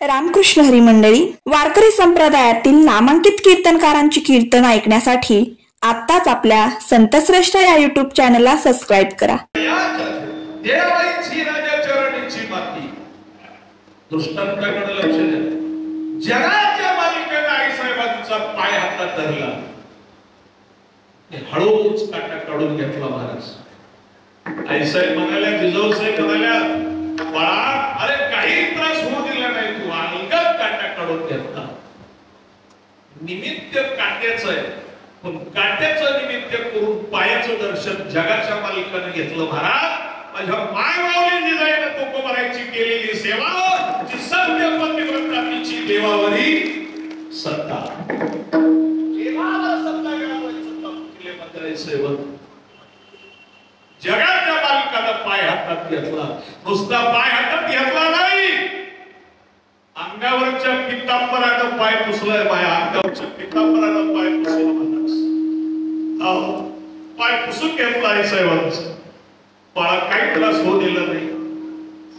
रामकृष्ण हरी मंडळी, वारकरी संप्रदायातील नामांकित कीर्तनकारांची कीर्तन ऐकण्यासाठी आत्ताच आपल्या संतश्रेष्ठ या युट्यूब चॅनलला सबस्क्राईब करा. देवाची राजा चरणीची माती दृष्टांताकडे लक्ष द्या. जगाच्या मालकाने आई साहेबांचा पाय हातात धरला, हळूच काटा काढून घेतला महाराज. आई साहेब म्हणाल्या, जिजाऊ साहेब म्हणाल्या, बाळा अरे काही त्रास होऊ दिला नाही, तू अलगद काटा काढून घेतला. निमित्त काट्याचं आहे, पण काट्याचं निमित्त करून पायाचं दर्शन जगाच्या मालकाने घेतलं. महाराज माझ्या मायमाऊली जिजाईने तुकोबाराची केलेली सेवा, जी सत्य पतिव्रताची देवावरी सत्ता, देवाला सत्ता घ्यावी सत्ता केले मंदिर सेवक. जगाच्या मालकाने पाय हातात घेतला. नुसता पाय हातात घेतला नाही, अंगावरच्या पितांबरानं पाय पुसलाय. माया अंगावरच्या पितांबरानं पाय पुसला महाराज. पाय पुसून घेतला आई साहेबांचा. बाळा काही त्रास होऊ दिला नाही.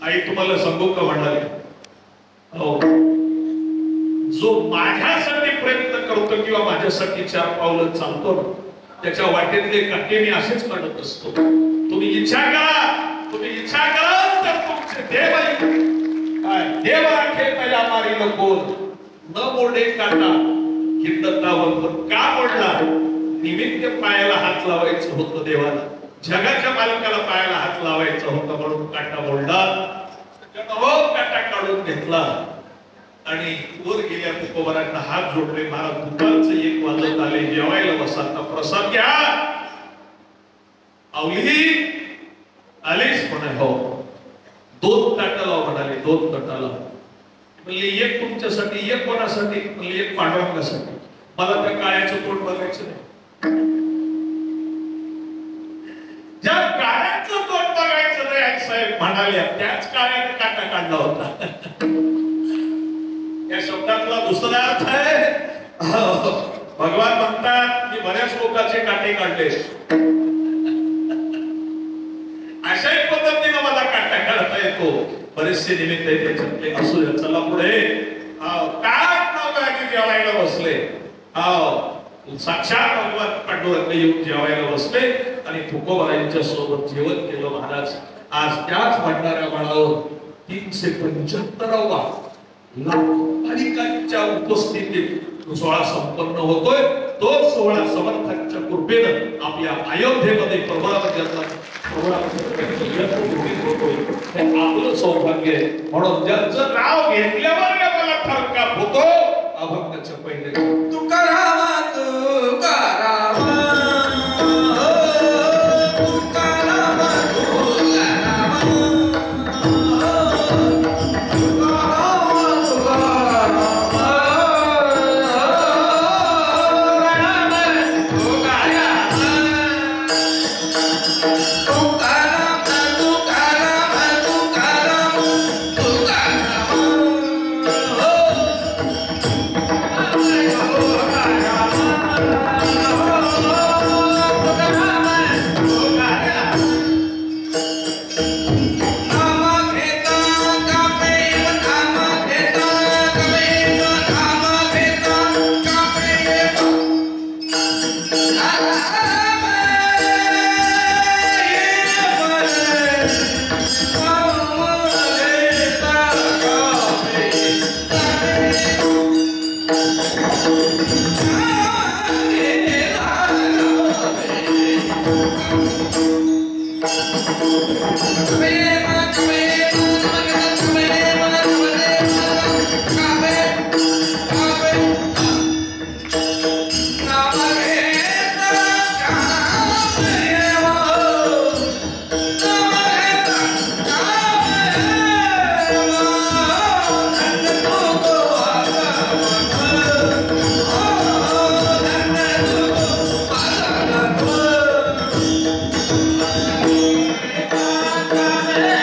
आई तुम्हाला सांगू का म्हणाले, हो जो माझ्यासाठी प्रयत्न करतो किंवा माझ्यासाठी चार पावलं चालतो ना, त्याच्या वाटेतले काटे मी असेच काढत असतो. तुम्ही इच्छा करा, तुम्ही इच्छा करा तर तुमचे देव काय देव राखे तया मारी नको न मोडे काटा हिंदतावर. का मोडला? निमित्त पायाला हात लावायचं होतं देवाला, जगाच्या मालकाला पायाला हात लावायचा होता म्हणून काटा मोडला. काटा काढून घेतला आणि वर गेल्या तुकोबारांना हात जोडले. महाराज दुपारचं 1 वाजत आले, जेवायला बसा, प्रसाद घ्या. आवली आलीच म्हणे, हो 2 ताटाला म्हणाले, 2 ताटाला. म्हणले 1 तुमच्यासाठी, 1 कोणासाठी? म्हणले 1 पांडुरंगासाठी. मला त्या काळ्याचं तोंड बघायचं नाही. ज्या काळ्याचं तोंड बघायचं नाही आई साहेब म्हणाल्या, त्याच काळ्याने काटा काढला होता. या शब्दातला दुसरा अर्थ आहे, भगवान म्हणतात मी बऱ्याच लोकांचे काटे काढले, अशाही पद्धतीने मला काटा काढता येतो. बरेचसे निमित्त आहे त्याच्यातले असू द्या. चला पुढे. जेवायला बसले, साक्षात भगवान पांडुरंग येऊन जेवायला बसले आणि तुकोबारांच्या सोबत जेवण केलं. महाराज आज त्याच भंडाऱ्या बाळावर 375वा भाविकांच्या उपस्थितीत सोहळा संपन्न होतोय. तो सोहळा समर्थांच्या कृपेनं आपल्या अयोध्येमध्ये आपलं सौभाग्य आहे. म्हणून ज्यांचं नाव घेतल्यावर मला फरक होतो. अभंगाच्या पहिले तुकाराम Yeah.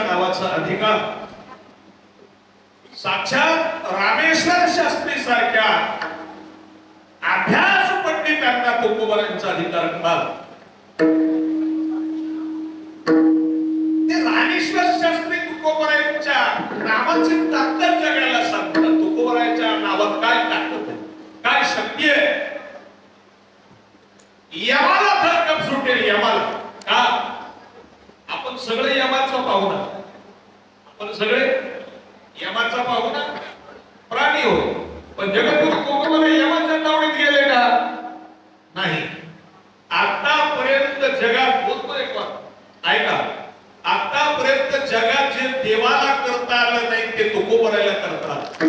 नावाचा अधिकार साक्षात रामेश्वर शास्त्री सारख्या अभ्यास पंडितांना तुकोबारांचा अधिकार ते रामेश्वर शास्त्री तुकोबारांच्या नावाची ताकद जगायला सांगतात. तुकोबारांच्या नावात काय ताकद आहे, काय शक्ती आहे. यमाला धरकप सुटेल, यमाला का आपण सगळे यमाचा पाहुणा, आपण सगळे यमाचा पाहुणा प्राणी होय. पण जगद्गुरु तुकोबारा यमाच्या तावडीत गेले का? नाही. आतापर्यंत जगात बोलतोय कोण ऐका, आतापर्यंत जगात जे देवाला करता आलं नाही ते तुकोबाराला करतात.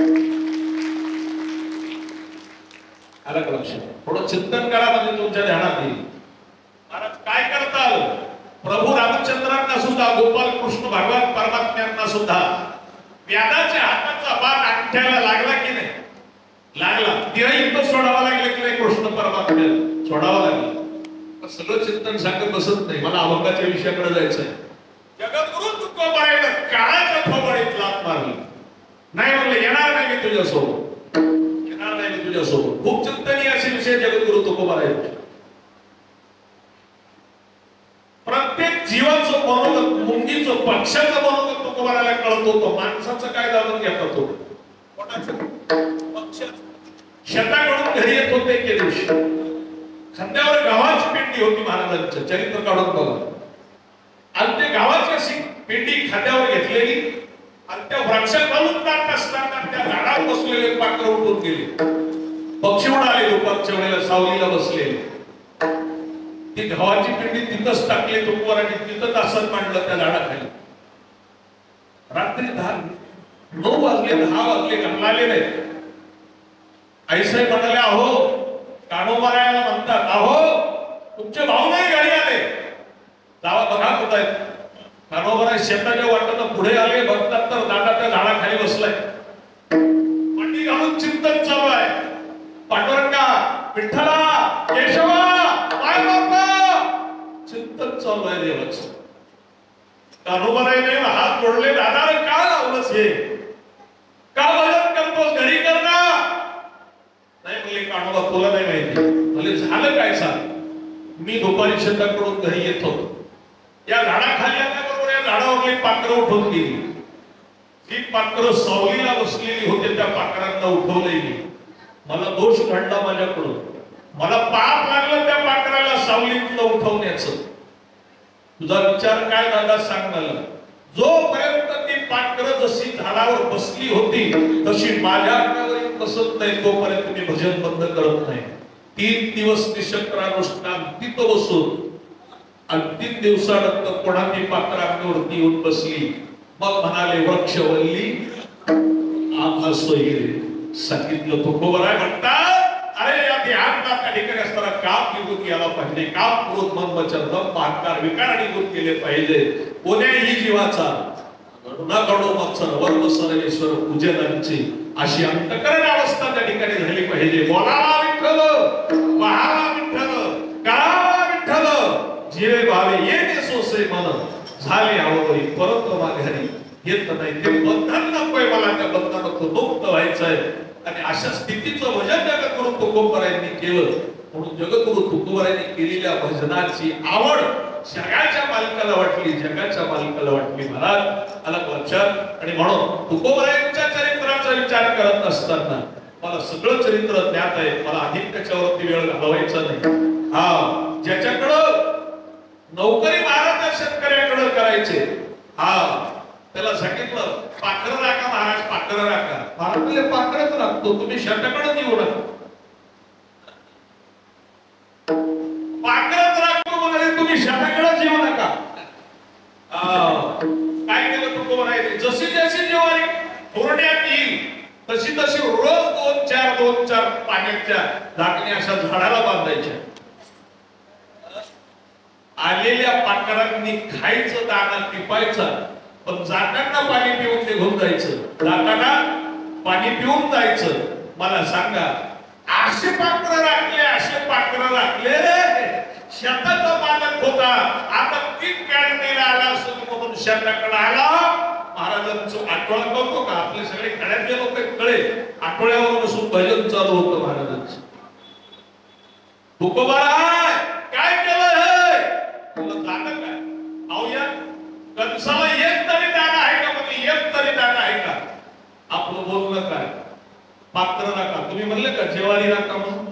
आलं का लक्षात? थोडं चिंतन करा म्हणजे तुमच्या ध्यानात येईल. महाराज काय करता आलं? प्रभू रामचंद्रांना सुद्धा, गोपाल कृष्ण भगवान परमात्म्यांना सुद्धा व्याधाच्या हाताचा बाण अंगठ्याला लागला की नाही? लागला. तिला इथं सोडावा लागलं की नाही? कृष्ण परमात्म्याला सोडावा लागलं. सगळं चिंतन सांगत बसत नाही, मला अभंगाच्या विषयाकडे जायचंय. जगद्गुरु तुकोबाराला काळाच्या थोबाडीत लाथ मारली. नाही म्हणले येणार नाही मी तुझ्यासोबत, येणार नाही मी तुझ्यासोबत. खूप चिंतनीय असे विषय जगद्गुरु तुकोबारा. प्रत्येक जीवाचं मनोगत, मुंगीचं, पक्षाचं मनोगत तुकोबाराला कळत होतं. माणसाचं काय जाणून घेत होतो, शेताकडून घरी येत होते एके दिवशी. खांद्यावर गावाची पेंडी होती महाराजांचं, चरित्र काढून बघा. आणि ते गावाची अशी पेंडी खांद्यावर घेतलेली आणि त्या वृक्षाखालून जात असताना त्या झाडावर बसलेले पाखरं उठून गेले. पक्षी उडाले दुपारच्या वेळेला सावलीला बसलेले. ती गव्हाची पेंडी तिथंच टाकली तुकोबारांनी, तिथंच असं मांडलं त्या झाडाखाली. रात्री 9 वाजले, 10 वाजले, गणलाले नाही. आईसाहेब म्हणाले, अहो कान्होबाराला म्हणतात, अहो तुमचे भाऊ नाही घरी आले, जावा बघा कुठं आहेत. कान्होबारा शेताच्या वाटेनं पुढे आले, बघतात तर दादा त्या झाडाखाली बसलाय. मांडी घालून चिंतन चालू आहे. पांडुरंगा, विठ्ठला, केशवा, काय बाप्पा, चिंतन चालू आहे देवाचं. कान्होबाराने हात जोडले, दादा का लावलंस हे, का भजन करतोस, घरी कर ना. नाही म्हणले कान्होबा तुला नाही माहिती. म्हणजे झालं काय सांग. मी दुपारी शेताकडून घरी येत होतो. या झाडाखाली आल्याबरोबर या झाडावरली पाखरं उठून गेली. जी पाखरं सावलीला बसलेली होते त्या पाखरांना उठवले मी. मला दोष घडला माझ्याकडून, मला पाप लागलं त्या पाखराला सावलीतलं उठवण्याचं. तुझा विचार काय दादा सांग मला. जोपर्यंत ती पाखरं जशी झाडावर बसली होती तशी माझ्या अंगावर बसत नाही तोपर्यंत मी भजन बंद करत नाही. 3 दिवस निशक्रानुष्ठान तिथं बसून आणि 3 दिवसानंतर पुन्हा ती पाखरं अंगावरती येऊन बसली. मग म्हणाले वृक्षवल्ली आम्हा सोयीरे. सांगितलं तुकोबारा म्हणतात, अरे या ध्यानला त्या ठिकाणी असताना काम निघून गेला पाहिजे. काम क्रोध मन वचन दंभ अहंकार विकार निघून गेले पाहिजे. कोण्याही जीवाचा न घडो मत्सर वर्म सर्वेश्वर पूजनांची अशी अंतकरण अवस्था त्या ठिकाणी झाली पाहिजे. बोलावा विठ्ठल, महावा विठ्ठल, करावा विठ्ठल, जीवे भावे येणे सोसे मन झाले आवडी परत माघारी येत नाही. ते बंधन नकोय मला, त्या बंधनातून मुक्त व्हायचंय. आणि अशा स्थितीचं भजन जगद्गुरु तुकोबारांनी केलं. म्हणून जगद्गुरु तुकोबारांनी केलेल्या भजनाची आवड जगाच्या मालकाला वाटली, जगाच्या मालकाला वाटली. महाराज आला लक्षात. आणि म्हणून तुकोबारांच्या चरित्राचा विचार करत असताना मला सगळं चरित्र ज्ञात आहे. मला अधिक त्याच्यावरती वेळ घालवायचा नाही. हा ज्याच्याकडं नोकरी महाराज शेतकऱ्याकडे करायचे, हा त्याला सांगितलं पाखरं राखा महाराज, पाखरं राखा. महाराज पाखरच राखतो, तुम्ही शेताकडे येऊ नका. पाखरच राखतो म्हणाले, तुम्ही शेताकडे येऊ नका. काय केलं तुकोबाराने, जशी जशी ज्वारी थोरड्यात येईल तशी तशी रोज 2-4 पाण्याच्या झाकणी अशा झाडाला बांधायच्या. आलेल्या पाखरांनी खायचं, दाना टिपायचा, पण जाताना पाणी पिऊन निघून जायचं, जाताना पाणी पिऊन जायचं. मला सांगा, असे पाखरं राखले, शेताचा मालक होता, आता पीक काढणीला आला असं म्हणून शेताकडे आला. महाराजांचं आठवडा करतो का? आपले सगळे कड्यातले लोक कळे, आठवड्यावर बसून भजन चालू होतं महाराजांचं. तुकोबाराय काय केलं हे? तुला दाना काय? अहो या कणसाला एक तरी दाना आहे का? म्हणजे एक तरी दाना आहे का? आपलं बोलणं काय? पात्र नका. तुम्ही म्हणले का जेवारी नका म्हणून?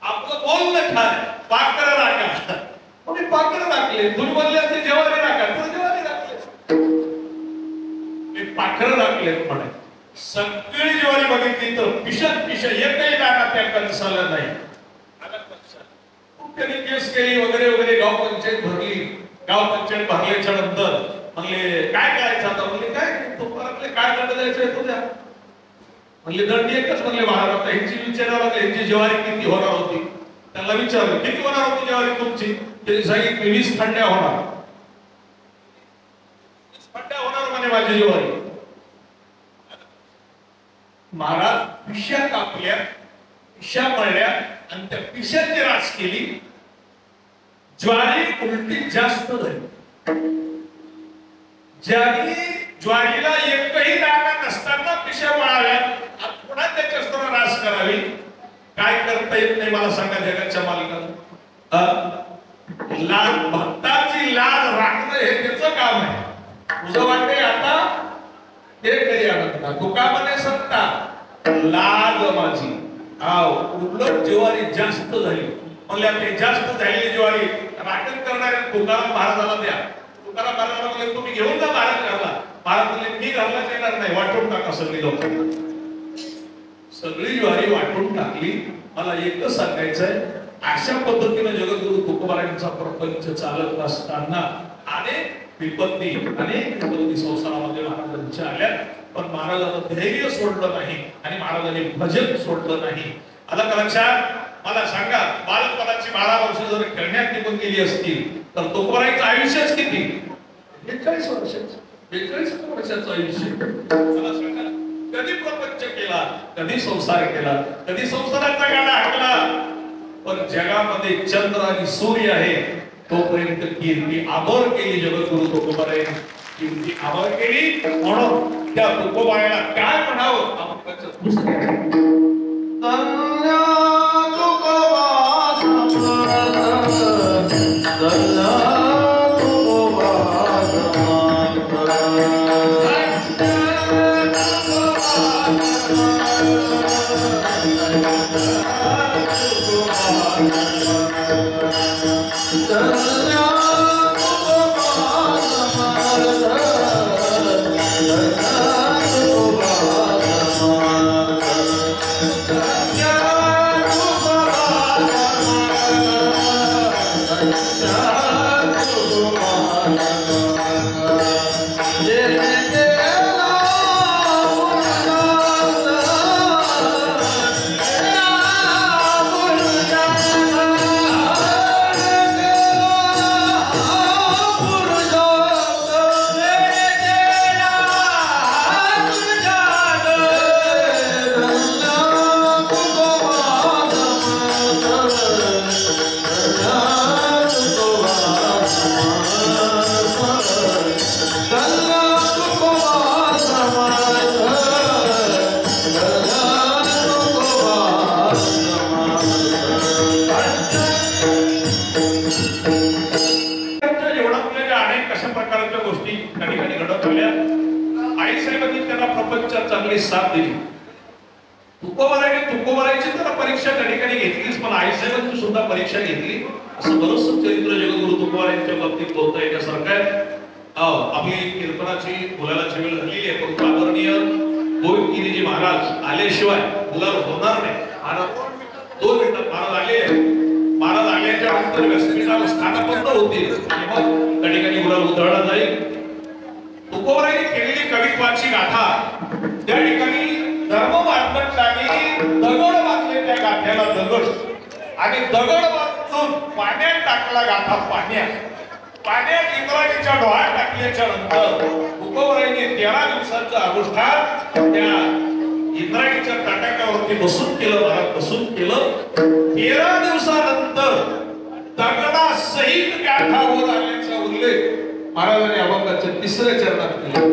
आपलं बोलणं काय? पात्र राखा. तुम्ही पात्र राखले. तुम्ही म्हणले असते जेवारी राखा, तर जेवारी राखले. मी पाखर राखलेत म्हणे. सगळी ज्वारी बघितली तर पिशा एकही दाना त्या कणसाला नाही. खूप त्यांनी केस केली वगैरे वगैरे, गाव पंचायत भरली. गाव पंचायत भरल्याच्या नंतर म्हणले काय करायचं आता? म्हणले काय तो परतले काय दंड द्यायचं तो द्या. म्हणले दंड एकच. म्हणले महाराज आता ह्यांची विचारावं लागले, ह्यांची ज्वारी किती होणार होती. त्यांना विचारलं किती होणार होती ज्वारी तुमची? त्यांनी सांगितलं 20 खंड्या होणार. 20 खंड्या होणार म्हणे माझी ज्वारी. महाराज पिशा कापल्या, पिशा मळल्या आणि त्या पिशाची रास केली. ज्वारी उलटी जास्त झाली. ज्याने ज्वारीला एकही दाना नसताना पिशा मळाव्या, पुन्हा त्याच्यावर रास करावी. काय करता येत नाही मला सांगा जगाच्या मालकाला. लाल भक्ताची लाल राखणं हे त्याचं काम आहे. तुझं वाटते आता ते कधी आणत तुका म्हणे सत्ता लाल माझी. उलट ज्वारी जास्त झाली. म्हणले ते जास्त झालेली ज्वारी राखण करणाऱ्या तुकाराम महाराजाला द्या. तुकाराम महाराजाला म्हणले तुम्ही घेऊन जा महाराज घरला. महाराज म्हणले मी घरला येणार नाही, वाटून टाका सगळी लोक. सगळी ज्वारी वाटून टाकली. मला एकच सांगायचंय, अशा पद्धतीने जगद्गुरु तुकोबारायांचा प्रपंच चालत असताना अनेक विपत्ती संसारामध्ये महाराजांच्या आल्या, पण महाराजांना धैर्य सोडलं नाही आणि महाराजांनी भजन सोडलं नाही. आता लक्षात मला सांगा, बालपणाची 12 वर्ष जर खेळण्यात निघून गेली असतील तर तुकोबारायांचं आयुष्यच किती? 41 वर्षाचं. 41 वर्षाचं आयुष्य. मला सांगा, कधी प्रपंच केला, कधी संसार केला, कधी संसाराचा गाडा हाकला. पण जगामध्ये चंद्र आणि सूर्य आहे तोपर्यंत कीर्ती अमर केली जगद्गुरु तुकोबारायांनी. कीर्ती अमर केली. म्हणून त्या तुकोबारायाला काय म्हणावं आपण साथ दिली. तुकोबारायांची तर परीक्षा त्या ठिकाणी घेतलीच, पण आईसाहेबांची सुद्धा परीक्षा घेतली. असं बरंच चरित्र जगद्गुरु तुकोबारायांच्या बाबतीत बोलता येण्यासारखं आहे. आपली कीर्तनाची बोलायलाची वेळ झालेली आहे, पण आदरणीय गोविंदगिरीजी महाराज आल्याशिवाय बोलायला होणार नाही. महाराज 2 मिनिटात महाराज आले. महाराज आल्याच्या नंतर व्यासपीठावर स्थान बंद होतील आणि मग त्या ठिकाणी बोलायला उधळला जाईल. तुकोबारायांनी केलेली कवित्वाची गाथा, त्या ठिकाणी धर्म मार्तंडाने दगड बांधले त्या गाठ्याला दगड आणि दगड बांधून उचलून पाण्यात टाकला गाथा पाण्यात इंद्राणीच्या डोळ्यात टाकल्याच्या नंतर तुकोबरायांनी 13 दिवसाच्या अनुष्ठान त्या इंद्राणीच्या ताटाकावरती बसून केलं. महाराज बसून केलं. 13 दिवसानंतर दगडासहित गाठावर आल्याचा उल्लेख महाराजांनी अभंगाच्या 3ऱ्या चरणात केला.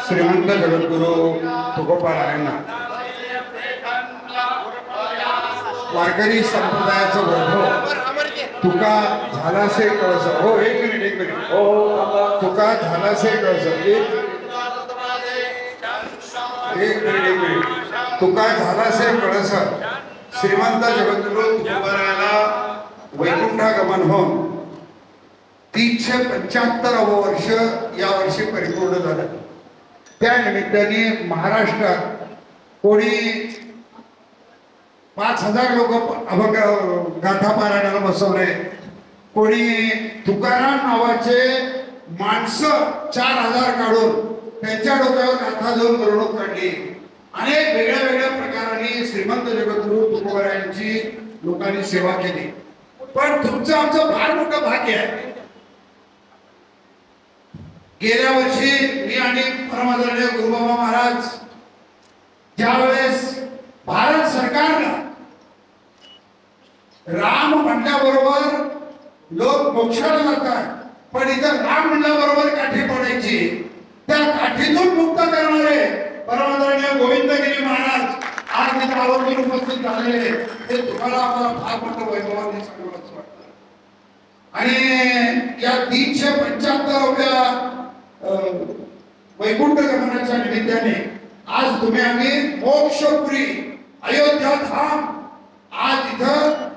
श्रीमंत जगद्गुरु तुकोबारायांना वारकरी संप्रदायाचं वैभव तुका झालासे कळस. हो एक मिनिट हो तुका झालासे कळस. एक मिनिट तुका झालासे कळस. श्रीमंत जगद्गुरु तुकोबारायाला वैकुंठागमन होऊन 375 वर्ष या वर्षी परिपूर्ण झालं. त्या निमित्ताने महाराष्ट्रात कोणी 5000 लोक अभंग गाथा पारायणाला बसवले. कोणी तुकाराम नावाचे माणसं 4000 काढून त्यांच्या डोक्यावर गाथा देऊन मिरवणूक काढली. अनेक वेगळ्या प्रकाराने श्रीमंत जगद्गुरु तुकोबारायांची लोकांनी सेवा केली. पण तुमचं आमचं फार मोठं भाग्य आहे. गेल्या वर्षी मी आणि परमादरणीय गुरुबाबा महाराज ज्यावेळेस भारत सरकारनं राम म्हटल्याबरोबर लोक मोक्षाला जातात, पण इथं राम म्हटल्याबरोबर काठी पडायची, त्या काठीतून मुक्त करणारे परमादरणीय गोविंदगिरी महाराज आज तिथे आवर्जून उपस्थित झालेले. हे तुम्हाला आम्हाला फार मोठं वैभवाने सांगावंच वाटतं. आणि या 375व्या वैकुंठ गमनाच्या निमित्ताने आज तुम्ही आम्ही मोक्षपुरी अयोध्या धाम आज इथं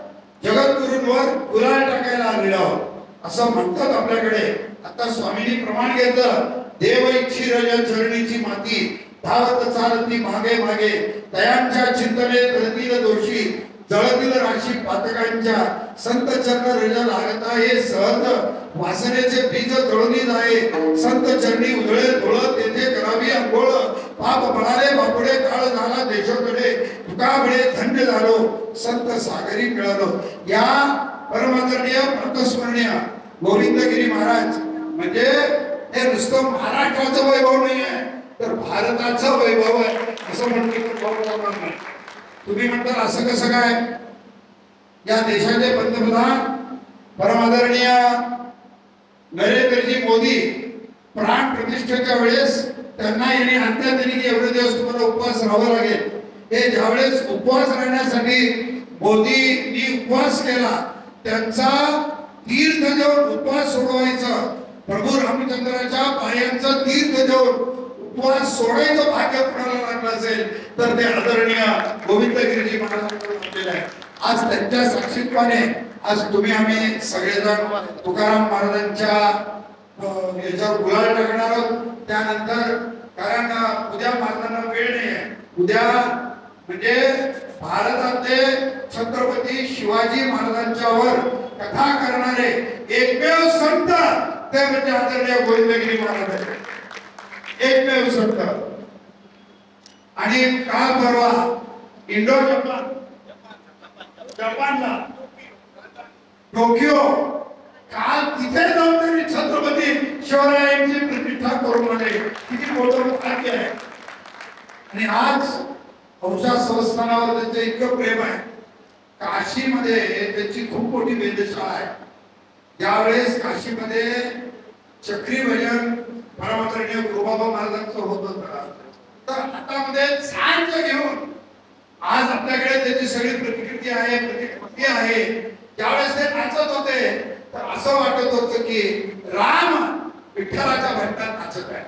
जगद्गुरूंवर गुलाल टाकायला आलेलो आहोत असं म्हणतात आपल्याकडे. आता स्वामींनी प्रमाण घेतलं, देव इच्छी रज चरणीची माती धावत चालती मागे मागे, तयांच्या चिंतने तळतील दोषी जळतील राशी पातकांच्या, संत चरण रज लागता हे सहज वासनेचे बीज जळूनी जाये, संत चरणी उधळे धुळ तेथे करावी अंघोळ, पाप बळाले बापुडे काळ झाला देशोकडे, तुका बळे धन्य झालो संत सागरी मिळालो. या परमादरणीय प्रतस्मरणीय गोविंदगिरी महाराज म्हणजे हे नुसतं महाराष्ट्राचं वैभव नाही आहे, तर भारताचं वैभव आहे असं म्हणतो. तुम्ही म्हणता असं कसं काय? या देशाचे पंतप्रधान परमादरणीय नरेंद्रजी मोदी प्राण प्रतिष्ठेच्या वेळेस त्यांना यांनी अंत्यात दिली की एवढे दिवस तुम्हाला उपवास राहावं लागेल. हे ज्यावेळेस उपवास राहण्यासाठी मोदींनी उपवास केला, त्यांचा तीर्थ देऊन उपवास सोडवायचं, प्रभू रामचंद्राच्या पायांचं तीर्थ देऊन उपवास सोडायचं भाग्य कोणाला लागलं असेल तर ते आदरणीय गोविंदगिरीजी महाराजांना आहे. आज त्यांच्या साक्षीत्वाने आज तुम्ही आम्ही सगळेजण तुकाराम महाराजांच्या याच्यावर गुलाल टाकणार आहोत. त्यानंतर कारण उद्या महाराजांना वेळ नाही आहे. उद्या म्हणजे भारतातले छत्रपती शिवाजी महाराजांच्यावर कथा करणारे एकमेव संत ते म्हणजे आदरणीय गोविंदगिरी महाराज, एकमेव संत. आणि काल परवा इंडो जपानला टोकियो, काल तिथे जाऊन त्यांनी छत्रपती शिवरायांची प्रतिष्ठा करून आले. किती मोठं भाग्य आहे. आणि आज औषध संस्थानावर त्यांचं इतकं प्रेम आहे. काशीमध्ये त्यांची खूप मोठी वेधशाळा आहे. ज्यावेळेस काशीमध्ये चक्री भजन परमादरणीय गुरुबाबा महाराजांचं होत होतं, तर हातामध्ये झांज घेऊन आज आपल्याकडे त्याची सगळी प्रतिकृती आहे, प्रतिकृती आहे. ज्यावेळेस ते नाचत होते तर असं वाटत होतं की राम विठ्ठलाच्या भजनात नाचत आहे.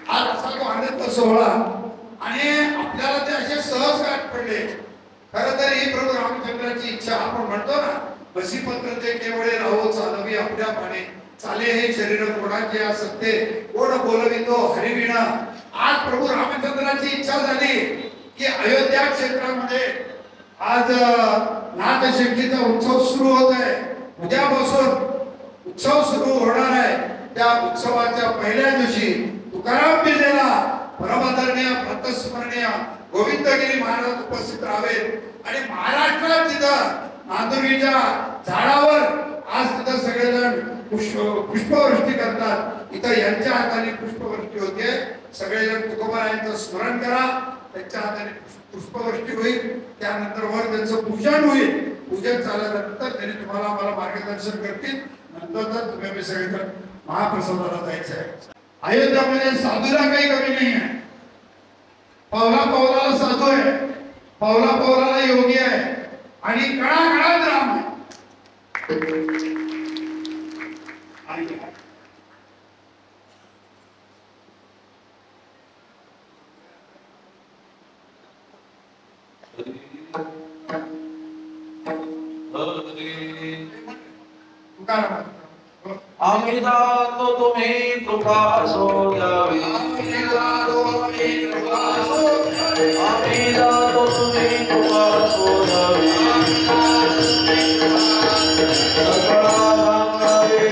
आज असा तो आनंद सोहळा आणि आपल्याला ते असे सहज गाठ पडले. खरं तर ही प्रभू रामचंद्राची इच्छा आपण म्हणतो ना, बसी पत्र ते केवळे राहो चालवी आपल्या पाने, चाले हे शरीर कोणाचे सत्ते कोण बोलवितो हरिविणा. आज प्रभू रामचंद्राची इच्छा झाली की अयोध्या क्षेत्रामध्ये आज नाथषष्ठीचा उत्सव सुरू होत आहे. उद्यापासून उत्सव सुरू होणार आहे. त्या उत्सवाच्या पहिल्या दिवशी तुकाराम बिजेला परमादरणीय प्रतस्मरणीय गोविंदगिरी महाराज उपस्थित राहावेत आणि महाराष्ट्रात तिथं माधुरीच्या झाडावर आज तिथं सगळेजण पुष्पवृष्टी करतात. इथं यांच्या हाताने पुष्पवृष्टी होते. सगळेजण तुकोबारायांचं स्मरण करा, त्यांच्या हाताने पुष्पवृष्टी होईल. त्यानंतर वर त्यांचं पूजन होईल. पूजन झाल्यानंतर त्यांनी तुम्हाला आम्हाला मार्गदर्शन करतील. नंतर तुम्ही सगळेजण महाप्रसादाला जायचं आहे. अयोध्यामध्ये साधूला काही कमी नाही आहे. पावला पावलाला साधू आहे, पावला पावलाला योगी आहे आणि कणाकणात राम आहे. आम्ही जातो तुम्ही कृपा असो द्यावी, आम्ही जातो तुम्ही कृपा असो द्यावी. सकळा सांगावे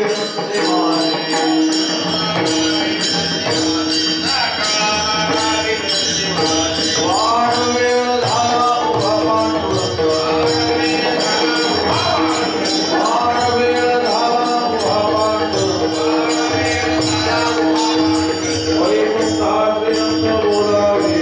वाढ वेळ झाला उभा पांडुरंग, वाढ वेळ झाला उभा पांडुरंग. वैकुंठात विनंत बोलावे,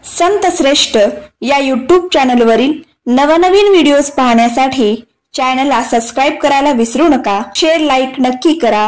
संत श्रेष्ठ या यूट्यूब चॅनलवरील नवनवीन व्हिडिओज पाहण्यासाठी चॅनलला सबस्क्राईब करायला विसरू नका। शेअर लाईक नक्की करा।